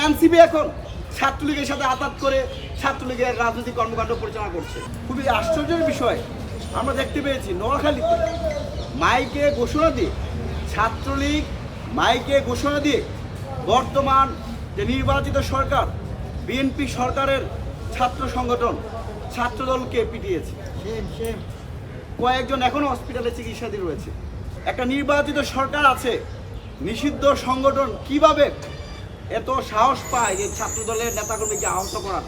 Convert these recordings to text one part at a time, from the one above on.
NCP এখন ছাত্রলীগের সাথে আঘাত করে ছাত্রলীগের রাজনৈতিক কর্মকাণ্ড পরিচালনা করছে। খুবই আশ্চর্যের বিষয় আমরা দেখতে পেয়েছি নোয়াখালীতে মাইকে ঘোষণা দিয়ে ছাত্রলীগ মাইকে ঘোষণা দিয়ে বর্তমান যে নির্বাচিত সরকার বিএনপি সরকারের ছাত্র সংগঠন ছাত্রদলকে পিটিয়েছে। কয়েকজন এখনো হসপিটালে চিকিৎসাধীন রয়েছে। একটা নির্বাচিত সরকার আছে, নিষিদ্ধ সংগঠন কিভাবে এত সাহস পায় যে ছাত্রদলের নেতাকর্মীকে আহত করার?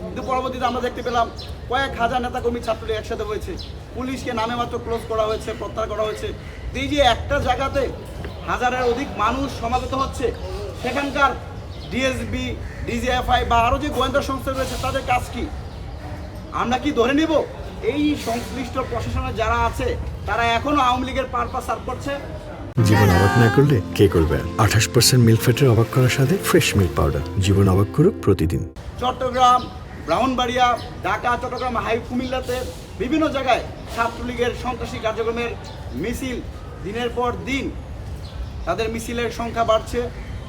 কিন্তু পরবর্তীতে আমরা দেখতে পেলাম কয়েক হাজার নেতাকর্মী ছাত্রলীগ একসাথে হয়েছে, পুলিশকে নামে মাত্র ক্লোজ করা হয়েছে, প্রত্যাহার করা হয়েছে। এই যে একটা জায়গাতে হাজারের অধিক মানুষ সমাবেত হচ্ছে, সেখানকার ডিএসবি, ডিজিএফআই বা আরও যে গোয়েন্দা সংস্থা রয়েছে তাদের কাজ কি? আমরা কি ধরে নিব এই সংশ্লিষ্ট প্রশাসনের যারা আছে তারা এখনো আওয়ামী লীগের পারপাস সার্ভ করছে? জীবন অবাক না করলে কে করবে? 28% মিল্ক ফ্যাটের অবাক করার সাথে ফ্রেশ মিল্ক পাউডার। জীবন অবাক করুক প্রতিদিন। চট্টগ্রাম, ব্রাহ্মণবাড়িয়া, ঢাকা, চট্টগ্রাম, কুমিল্লাতে বিভিন্ন জায়গায় ছাত্রলীগের সন্ত্রাসী কার্যক্রমের মিছিল দিনের পর দিন তাদের মিছিলের সংখ্যা বাড়ছে,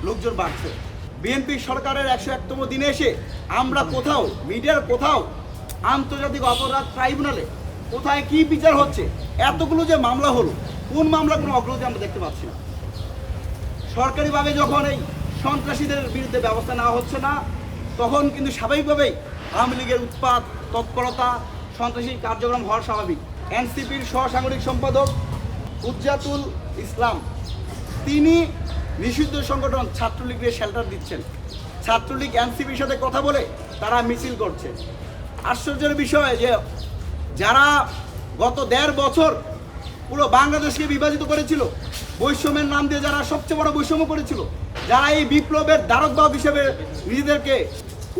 লোকজন বাড়ছে। বিএনপি সরকারের 101তম দিনে এসে আমরা কোথাও মিডিয়ার কোথাও আন্তর্জাতিক অপরাধ ট্রাইব্যুনালে কোথায় কি বিচার হচ্ছে? এতগুলো যে মামলা হলো, কোন মামলা কোনো অগ্রগতি আমরা দেখতে পাচ্ছি না। সরকারিভাবে যখন এই সন্ত্রাসীদের বিরুদ্ধে ব্যবস্থা নেওয়া হচ্ছে না, তখন কিন্তু স্বাভাবিকভাবেই আওয়ামী লীগের উৎপাত, তৎপরতা, সন্ত্রাসী কার্যক্রম হওয়ার স্বাভাবিক। এনসিপির সহসাংগঠনিক সম্পাদক উজ্জাতুল ইসলাম তিনি নিষিদ্ধ সংগঠন ছাত্রলীগের শেল্টার দিচ্ছেন। ছাত্রলীগ এনসিপির সাথে কথা বলে তারা মিছিল করছে। আশ্চর্যের বিষয় যে যারা গত 1.5 বছর পুরো বাংলাদেশকে বিভাজিত করেছিল, বৈষম্যের নাম দিয়ে যারা সবচেয়ে বড় বৈষম্য করেছিল, যারা এই বিপ্লবের ধারকবাহক হিসেবে নিজেদেরকে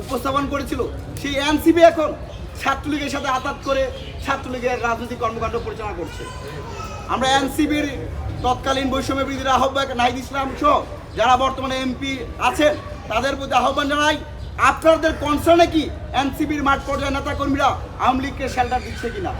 উপস্থাপন করেছিল, সেই এনসিপি এখন ছাত্রলীগের সাথে আঘাত করে ছাত্রলীগের রাজনৈতিক কর্মকাণ্ড পরিচালনা করছে। আমরা এনসিপির তৎকালীন বৈষম্য বিরোধী আহ্বায়ক নাহিদ ইসলাম সহ যারা বর্তমানে এমপি আছেন তাদের প্রতি আহ্বান জানাই, আপনাদের কনসার্নে কি এনসিপির মাঠ পর্যায়ে নেতাকর্মীরা আওয়ামী লীগকে শেল্টার দিচ্ছে কিনা?